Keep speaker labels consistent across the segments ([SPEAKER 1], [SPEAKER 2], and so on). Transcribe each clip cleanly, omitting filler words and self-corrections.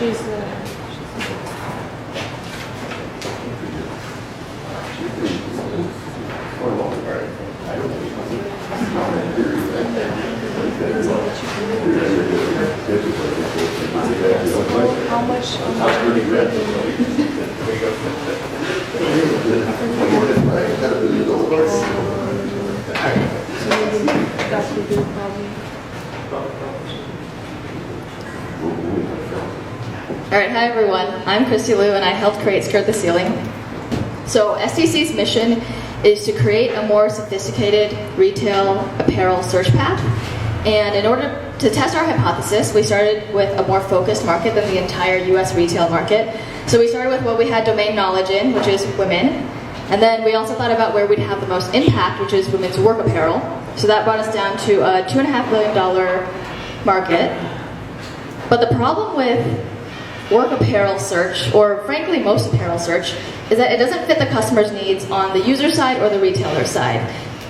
[SPEAKER 1] She's how much?
[SPEAKER 2] All right, hi everyone. I'm Christy Liu and I helped create Skirt the Ceiling. So STC's mission is to create a more sophisticated retail apparel search path. And in order to test our hypothesis, we started with a more focused market than the entire US retail market. So we started with what we had domain knowledge in, which is women. And then we also thought about where we'd have the most impact, which is women's work apparel. So that brought us down to a $2.5 billion market. But the problem with work apparel search, or frankly most apparel search, is that it doesn't fit the customer's needs on the user side or the retailer side.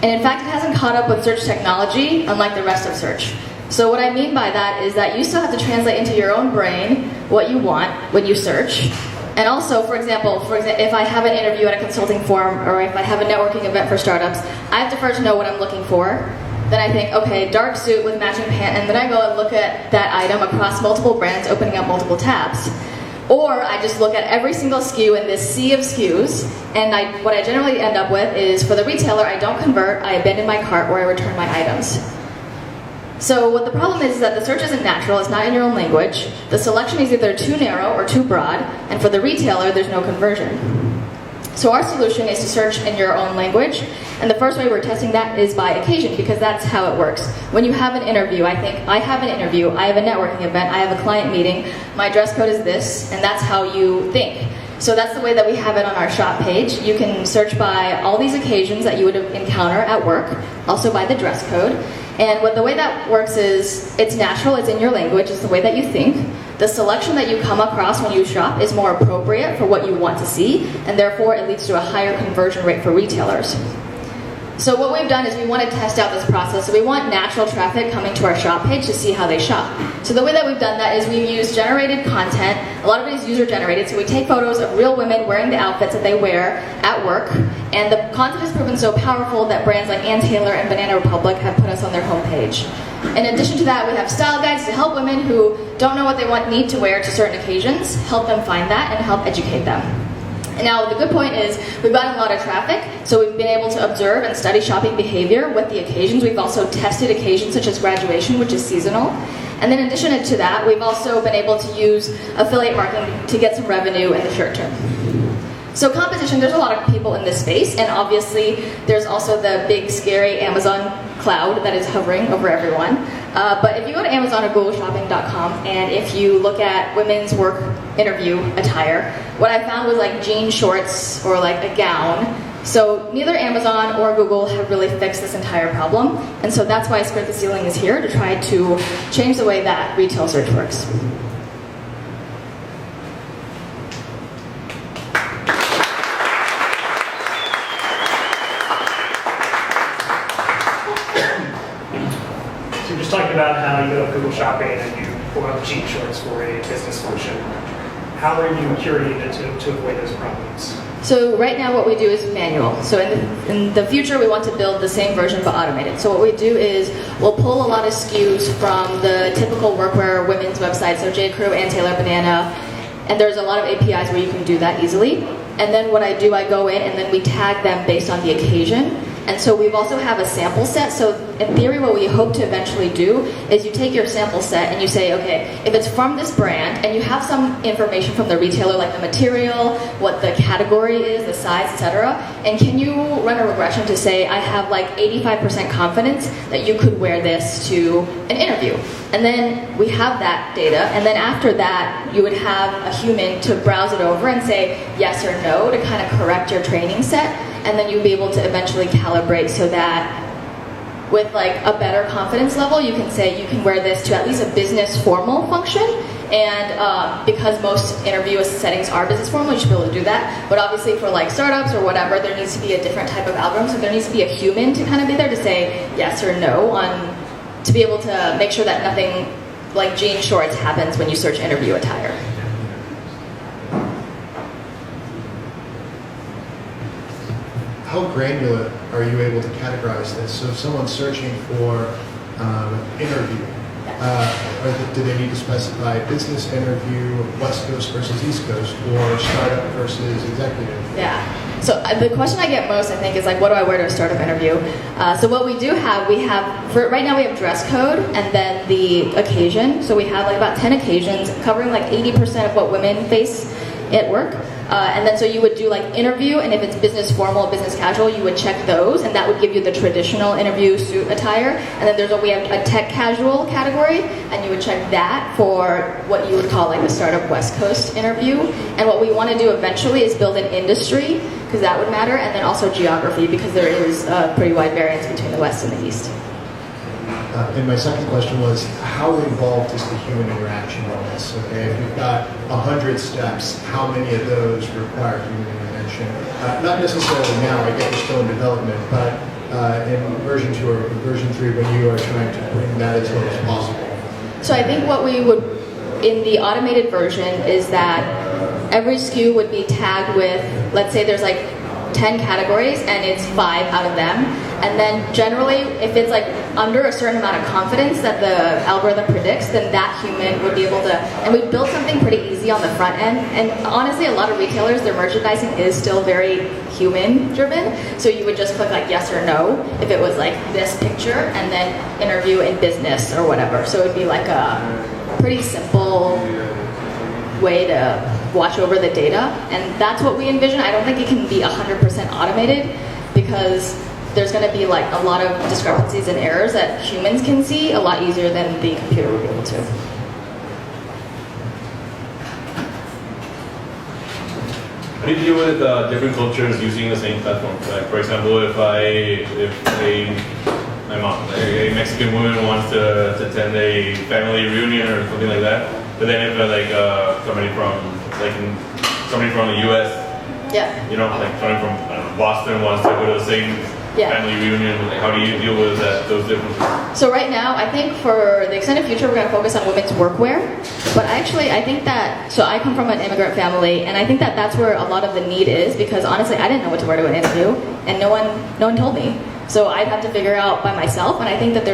[SPEAKER 2] And in fact, it hasn't caught up with search technology, unlike the rest of search. So what I mean by that is that you still have to translate into your own brain what you want when you search. And also, for example, if I have an interview at a consulting firm, or if I have a networking event for startups, I have to first know what I'm looking for. Then I think, okay, dark suit with matching pant, and then I go and look at that item across multiple brands, opening up multiple tabs. Or I just look at every single SKU in this sea of SKUs, and what I generally end up with is, for the retailer, I don't convert, I abandon my cart, or I return my items. So what the problem is that the search isn't natural, it's not in your own language, the selection is either too narrow or too broad, and for the retailer, there's no conversion. So our solution is to search in your own language, and the first way we're testing that is by occasion, because that's how it works. When you have an interview, I think, I have an interview, I have a networking event, I have a client meeting, my dress code is this, and that's how you think. So that's the way that we have it on our shop page. You can search by all these occasions that you would encounter at work, also by the dress code. And the way that works is, it's natural, it's in your language, it's the way that you think. The selection that you come across when you shop is more appropriate for what you want to see, and therefore it leads to a higher conversion rate for retailers. So what we've done is we want to test out this process. So we want natural traffic coming to our shop page to see how they shop. So the way that we've done that is we've used generated content. A lot of it is user generated. So we take photos of real women wearing the outfits that they wear at work. And the content has proven so powerful that brands like Ann Taylor and Banana Republic have put us on their homepage. In addition to that, we have style guides to help women who don't know what they need to wear to certain occasions, help them find that and help educate them. And now the good point is we've gotten a lot of traffic, so we've been able to observe and study shopping behavior with the occasions. We've also tested occasions such as graduation, which is seasonal. And then in addition to that, we've also been able to use affiliate marketing to get some revenue in the short term. So competition, there's a lot of people in this space, and obviously there's also the big scary Amazon cloud that is hovering over everyone. But if you go to Amazon or googleshopping.com, and if you look at women's work interview attire, what I found was like jean shorts or like a gown. So neither Amazon or Google have really fixed this entire problem, and so that's why Skirt the Ceiling is here, to try to change the way that retail search works.
[SPEAKER 3] Talking about how you go to Google Shopping and you pull out jean shorts for a business function. How are you curating it to avoid those problems?
[SPEAKER 2] So right now what we do is manual. So in the future we want to build the same version but automated. So what we do is we'll pull a lot of SKUs from the typical workwear women's websites, so J. Crew, Ann Taylor, Banana, and there's a lot of APIs where you can do that easily. And then what I do, I go in and then we tag them based on the occasion. And so we've also have a sample set. So in theory, what we hope to eventually do is you take your sample set and you say, okay, if it's from this brand and you have some information from the retailer, like the material, what the category is, the size, etc., and can you run a regression to say, I have like 85% confidence that you could wear this to an interview. And then we have that data, and then after that, you would have a human to browse it over and say yes or no to kind of correct your training set, and then you'll be able to eventually calibrate so that with like a better confidence level, you can say you can wear this to at least a business formal function. And because most interview settings are business formal, you should be able to do that. But obviously for like startups or whatever, there needs to be a different type of algorithm. So there needs to be a human to kind of be there to say yes or no to be able to make sure that nothing like jean shorts happens when you search interview attire.
[SPEAKER 1] how granular are you able to categorize this? So if someone's searching for interview, do they need to specify business interview, West Coast versus East Coast, or startup versus executive?
[SPEAKER 2] Yeah. So the question I get most, I think, is like, what do I wear to a startup interview? So what we do have, right now we have dress code and then the occasion. So we have like about 10 occasions covering like 80% of what women face at work. And then so you would do like interview, and if it's business formal, business casual, you would check those, and that would give you the traditional interview suit attire. And then we have a tech casual category, and you would check that for what you would call like the startup West Coast interview. And what we want to do eventually is build an industry, because that would matter, and then also geography, because there is a pretty wide variance between the West and the East.
[SPEAKER 1] And my second question was, how involved is the human interaction in this? Okay, if you've got 100 steps, how many of those require human intervention? Not necessarily now, I get you're still in development, but in version 2 or version 3, when you are trying to bring that as low as possible.
[SPEAKER 2] So I think what we would, in the automated version, is that every SKU would be tagged with, let's say there's like 10 categories, and it's 5 out of them. And then generally, if it's like under a certain amount of confidence that the algorithm predicts, then that human would be able to, and we built something pretty easy on the front end. And honestly, a lot of retailers, their merchandising is still very human driven. So you would just click like yes or no if it was like this picture, and then interview in business or whatever. So it would be like a pretty simple way to watch over the data. And that's what we envision. I don't think it can be 100% automated, because there's going to be like a lot of discrepancies and errors that humans can see a lot easier than the computer would be able to.
[SPEAKER 4] How do you deal with different cultures using the same platform? Like, for example, if a Mexican woman wants to attend a family reunion or something like that, but then if somebody from the U.S.,
[SPEAKER 2] Yeah.
[SPEAKER 4] you know, like somebody from Boston wants to go to the same family reunion, like, how do you deal with those differences?
[SPEAKER 2] So right now, I think for the extended future, we're going to focus on women's workwear. But actually, I think that, so I come from an immigrant family, and I think that that's where a lot of the need is, because honestly, I didn't know what to wear to an interview, and no one told me. So I'd have to figure out by myself, and I think that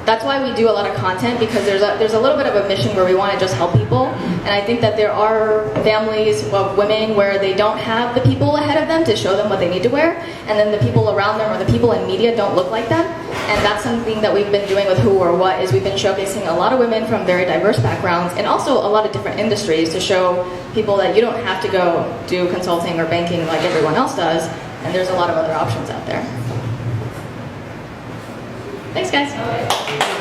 [SPEAKER 2] that's why we do a lot of content, because there's a little bit of a mission where we want to just help people. And I think that there are families of women where they don't have the people ahead of them to show them what they need to wear, and then the people around them or the people in media don't look like them. And that's something that we've been doing with Who or What, is we've been showcasing a lot of women from very diverse backgrounds, and also a lot of different industries, to show people that you don't have to go do consulting or banking like everyone else does, and there's a lot of other options out there. Thanks, guys.